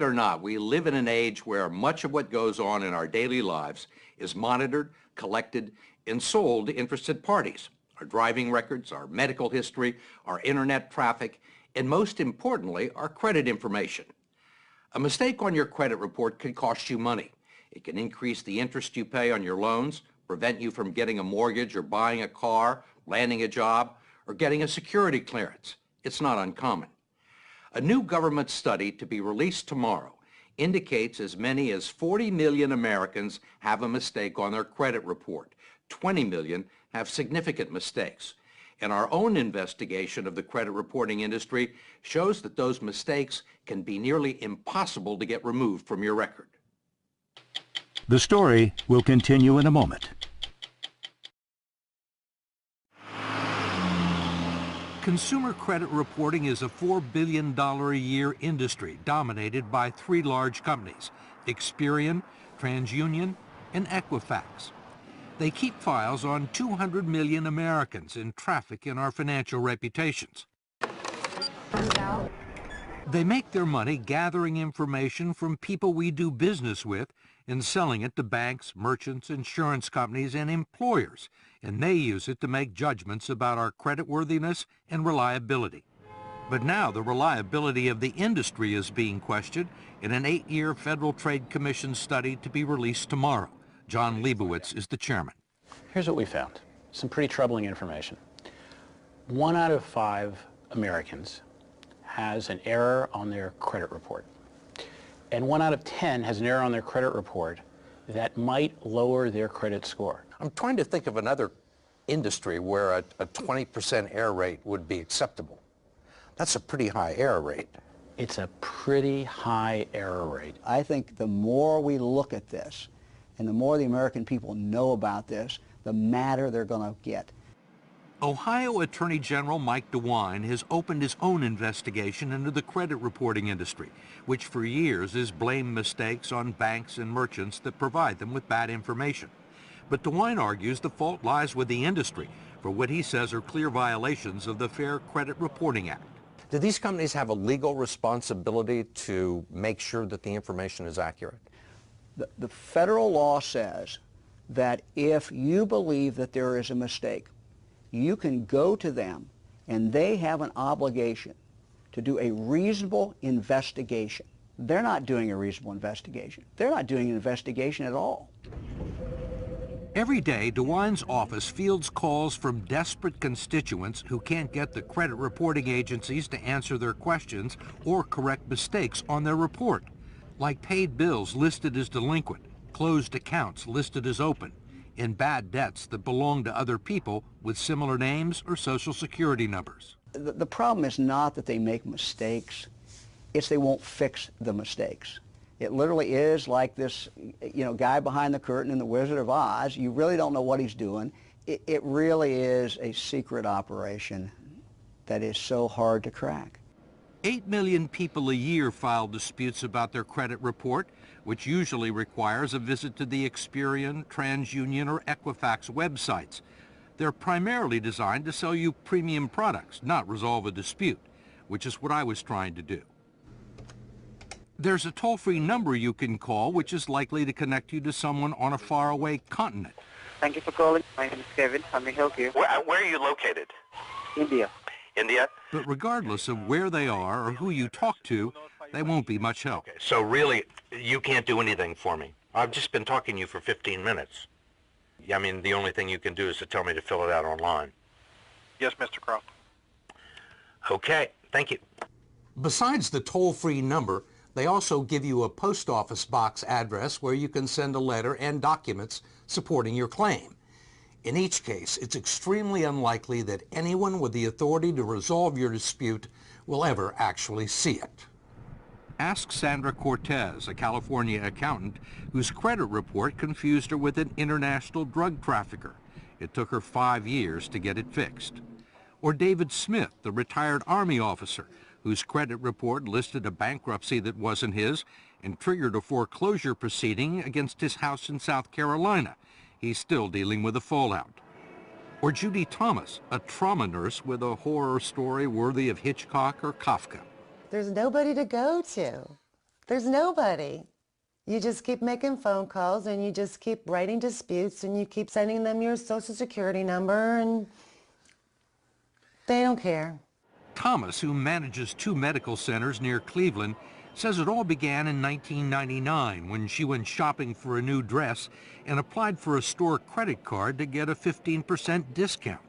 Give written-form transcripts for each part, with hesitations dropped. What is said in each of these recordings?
Or not, we live in an age where much of what goes on in our daily lives is monitored, collected, and sold to interested parties. Our driving records, our medical history, our internet traffic, and most importantly, our credit information. A mistake on your credit report can cost you money. It can increase the interest you pay on your loans, prevent you from getting a mortgage or buying a car, landing a job, or getting a security clearance. It's not uncommon. A new government study to be released tomorrow indicates as many as 40 million Americans have a mistake on their credit report. 20 million have significant mistakes. And our own investigation of the credit reporting industry shows that those mistakes can be nearly impossible to get removed from your record. The story will continue in a moment. Consumer credit reporting is a $4 billion a year industry dominated by three large companies, Experian, TransUnion, and Equifax. They keep files on 200 million Americans and traffic in our financial reputations. They make their money gathering information from people we do business with and selling it to banks, merchants, insurance companies, and employers, and they use it to make judgments about our creditworthiness and reliability. But now the reliability of the industry is being questioned in an 8-year Federal Trade Commission study to be released tomorrow. John Leibowitz is the chairman. Here's what we found. Some pretty troubling information. 1 out of 5 Americans has an error on their credit report. And 1 out of 10 has an error on their credit report that might lower their credit score. I'm trying to think of another industry where a 20% error rate would be acceptable. That's a pretty high error rate. It's a pretty high error rate. I think the more we look at this and the more the American people know about this, the madder they're going to get. Ohio Attorney General Mike DeWine has opened his own investigation into the credit reporting industry, which for years has blamed mistakes on banks and merchants that provide them with bad information. But DeWine argues the fault lies with the industry for what he says are clear violations of the Fair Credit Reporting Act. Do these companies have a legal responsibility to make sure that the information is accurate? The federal law says that if you believe that there is a mistake, you can go to them and they have an obligation to do a reasonable investigation. They're not doing a reasonable investigation. They're not doing an investigation at all. Every day, DeWine's office fields calls from desperate constituents who can't get the credit reporting agencies to answer their questions or correct mistakes on their report, like paid bills listed as delinquent, closed accounts listed as open, and bad debts that belong to other people with similar names or Social Security numbers. The problem is not that they make mistakes, it's they won't fix the mistakes. It literally is like this, guy behind the curtain in The Wizard of Oz. You really don't know what he's doing. It really is a secret operation that is so hard to crack. 8 million people a year file disputes about their credit report, which usually requires a visit to the Experian, TransUnion, or Equifax websites. They're primarily designed to sell you premium products, not resolve a dispute, which is what I was trying to do. There's a toll-free number you can call, which is likely to connect you to someone on a faraway continent. Thank you for calling. My name is Kevin. How may I help you? Where are you located? India. India? But regardless of where they are or who you talk to, they won't be much help. Okay, so really, you can't do anything for me. I've just been talking to you for 15 minutes. I mean, the only thing you can do is to tell me to fill it out online. Yes, Mr. Kroft. Okay, thank you. Besides the toll-free number, they also give you a post office box address where you can send a letter and documents supporting your claim. In each case, it's extremely unlikely that anyone with the authority to resolve your dispute will ever actually see it. Ask Sandra Cortez, a California accountant whose credit report confused her with an international drug trafficker. It took her 5 years to get it fixed. Or David Smith, the retired Army officer whose credit report listed a bankruptcy that wasn't his and triggered a foreclosure proceeding against his house in South Carolina. He's still dealing with the fallout. Or Judy Thomas, a trauma nurse with a horror story worthy of Hitchcock or Kafka. There's nobody to go to. There's nobody. You just keep making phone calls and you just keep writing disputes and you keep sending them your social security number and they don't care. Thomas, who manages 2 medical centers near Cleveland, says it all began in 1999 when she went shopping for a new dress and applied for a store credit card to get a 15% discount.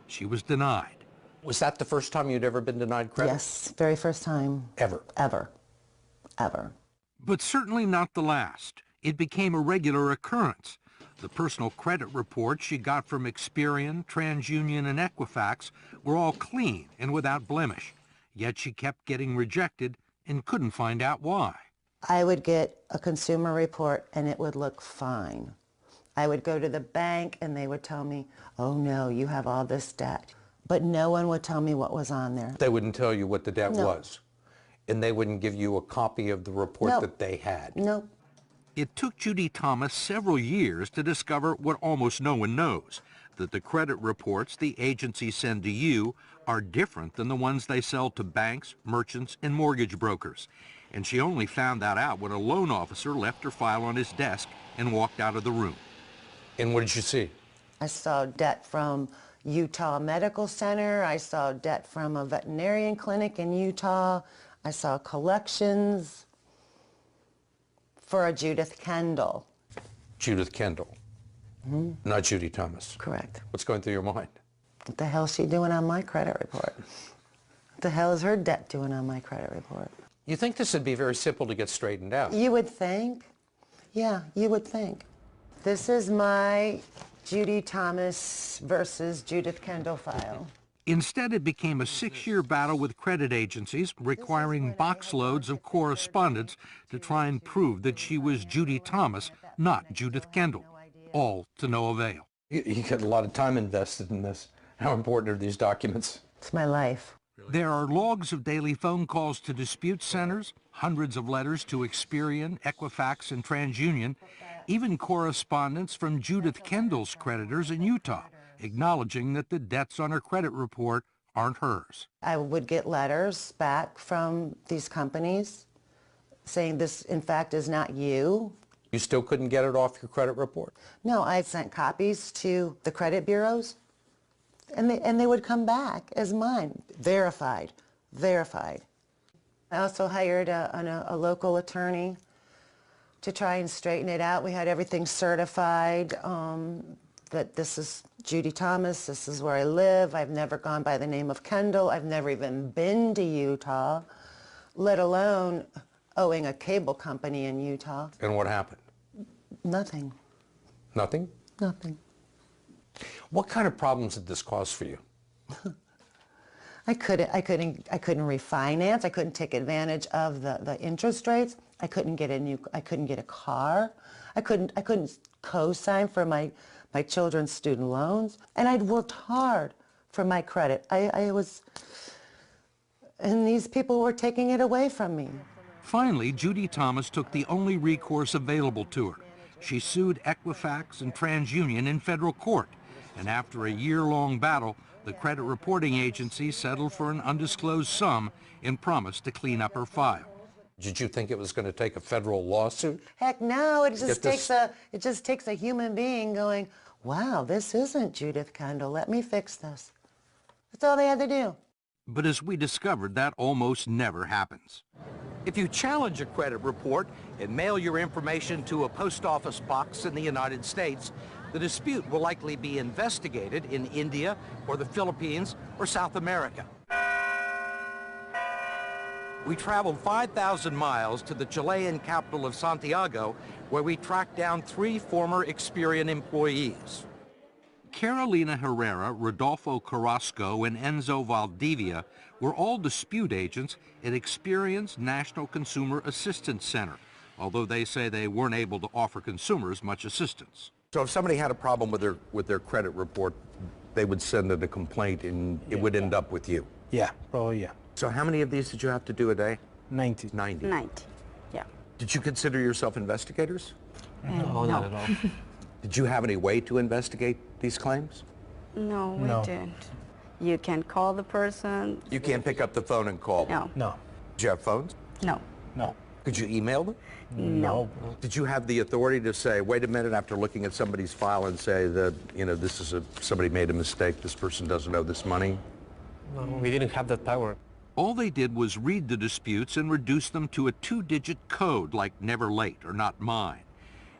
She was denied. Was that the first time you'd ever been denied credit? Yes, very first time. Ever? Ever. Ever. But certainly not the last. It became a regular occurrence. The personal credit reports she got from Experian, TransUnion, and Equifax were all clean and without blemish. Yet she kept getting rejected and couldn't find out why. I would get a consumer report and it would look fine. I would go to the bank and they would tell me, oh no, you have all this debt. But no one would tell me what was on there. They wouldn't tell you what the debt No. was? And they wouldn't give you a copy of the report No. that they had? Nope. It took Judy Thomas several years to discover what almost no one knows, that the credit reports the agencies send to you are different than the ones they sell to banks, merchants, and mortgage brokers. And she only found that out when a loan officer left her file on his desk and walked out of the room. And what did you see? I saw debt from Utah Medical Center. I saw debt from a veterinarian clinic in Utah. I saw collections for a Judith Kendall. Judith Kendall. Not Judy Thomas. Correct. What's going through your mind? What the hell is she doing on my credit report? What the hell is her debt doing on my credit report? You think this would be very simple to get straightened out? You would think. Yeah, you would think. This is my Judy Thomas versus Judith Kendall file. Instead, it became a 6-year battle with credit agencies requiring box loads of correspondence to try and prove that she was Judy Thomas, not Judith Kendall, all to no avail. You got a lot of time invested in this. How important are these documents? It's my life. There are logs of daily phone calls to dispute centers, hundreds of letters to Experian, Equifax, and TransUnion, even correspondence from Judith Kendall's creditors in Utah, acknowledging that the debts on her credit report aren't hers. I would get letters back from these companies saying this, in fact, is not you. You still couldn't get it off your credit report? No, I sent copies to the credit bureaus, and they would come back as mine, verified, verified. I also hired a local attorney to try and straighten it out. We had everything certified, that this is Judy Thomas, this is where I live. I've never gone by the name of Kendall. I've never even been to Utah, let alone owing a cable company in Utah. And what happened? Nothing. Nothing? Nothing. What kind of problems did this cause for you? I couldn't refinance. I couldn't take advantage of the interest rates. I couldn't get a car. I couldn't co-sign for my children's student loans. And I'd worked hard for my credit. And these people were taking it away from me. Finally, Judy Thomas took the only recourse available to her. She sued Equifax and TransUnion in federal court. And after a year-long battle, the credit reporting agency settled for an undisclosed sum and promised to clean up her file. Did you think it was going to take a federal lawsuit? Heck no, it just takes a human being going, wow, this isn't Judith Kendall, let me fix this. That's all they had to do. But as we discovered, that almost never happens. If you challenge a credit report and mail your information to a post office box in the United States, the dispute will likely be investigated in India or the Philippines or South America. We traveled 5,000 miles to the Chilean capital of Santiago, where we tracked down 3 former Experian employees. Carolina Herrera, Rodolfo Carrasco, and Enzo Valdivia were all dispute agents at Experian's National Consumer Assistance Center, although they say they weren't able to offer consumers much assistance. So if somebody had a problem with their credit report, they would send in a complaint and it would end up with you? Yeah, probably, yeah. So how many of these did you have to do a day? 90. 90. 90, yeah. Did you consider yourself investigators? No, not at all. Did you have any way to investigate these claims? No, we No. didn't. You can call the person. You can't pick up the phone and call them? No, No, Did you have phones? no. no. Could you email them? No. Did you have the authority to say, wait a minute, after looking at somebody's file and say that, you know, this is somebody made a mistake, this person doesn't owe this money? No, we didn't have that power. All they did was read the disputes and reduce them to a 2-digit code like never late or not mine.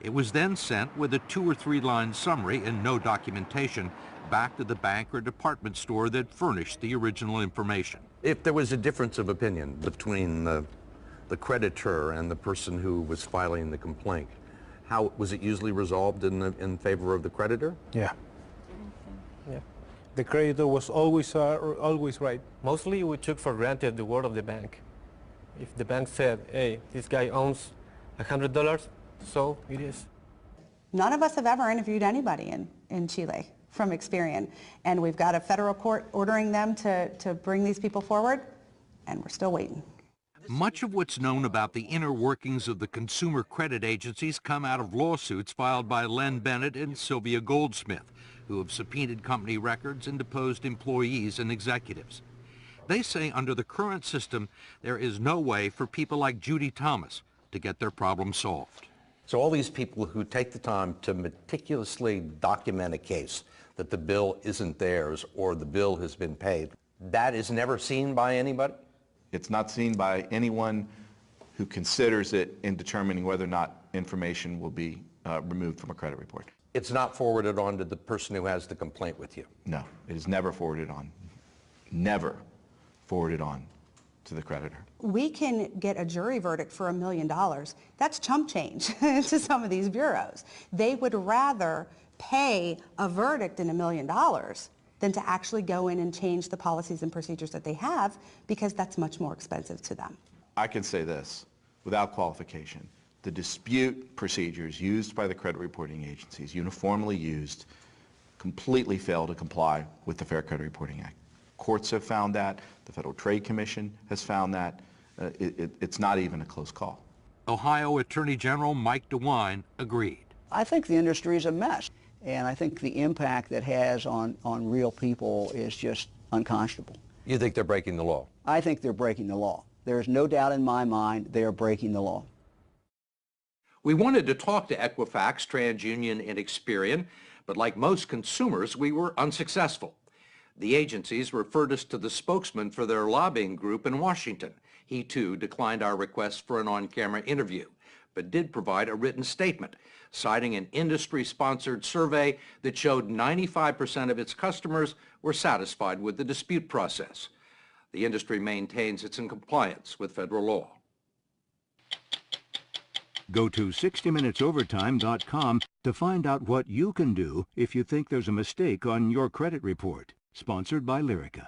It was then sent with a 2- or 3-line summary and no documentation back to the bank or department store that furnished the original information. If there was a difference of opinion between the creditor and the person who was filing the complaint, how was it usually resolved in favor of the creditor? Yeah. Yeah. The creditor was always right. Mostly we took for granted the word of the bank. If the bank said, hey, this guy owns $100, so it is. None of us have ever interviewed anybody in Chile from Experian, and we've got a federal court ordering them to bring these people forward, and we're still waiting. Much of what's known about the inner workings of the consumer credit agencies come out of lawsuits filed by Len Bennett and Sylvia Goldsmith, who have subpoenaed company records and deposed employees and executives. They say under the current system, there is no way for people like Judy Thomas to get their problem solved. So all these people who take the time to meticulously document a case that the bill isn't theirs or the bill has been paid, that is never seen by anybody? It's not seen by anyone who considers it in determining whether or not information will be removed from a credit report. It's not forwarded on to the person who has the complaint with you? No, it is never forwarded on. Never forwarded on to the creditor. We can get a jury verdict for $1 million. That's chump change to some of these bureaus. They would rather pay a verdict in $1 million than to actually go in and change the policies and procedures that they have, because that's much more expensive to them. I can say this without qualification. The dispute procedures used by the credit reporting agencies, uniformly used, completely fail to comply with the Fair Credit Reporting Act. Courts have found that. The Federal Trade Commission has found that. It's not even a close call. Ohio Attorney General Mike DeWine agreed. I think the industry is a mess, and I think the impact that has on real people is just unconscionable. You think they're breaking the law? I think they're breaking the law. There is no doubt in my mind they are breaking the law. We wanted to talk to Equifax, TransUnion, and Experian, but like most consumers, we were unsuccessful. The agencies referred us to the spokesman for their lobbying group in Washington. He, too, declined our request for an on-camera interview, but did provide a written statement, citing an industry-sponsored survey that showed 95% of its customers were satisfied with the dispute process. The industry maintains it's in compliance with federal law. Go to 60minutesovertime.com to find out what you can do if you think there's a mistake on your credit report. Sponsored by Lyrica.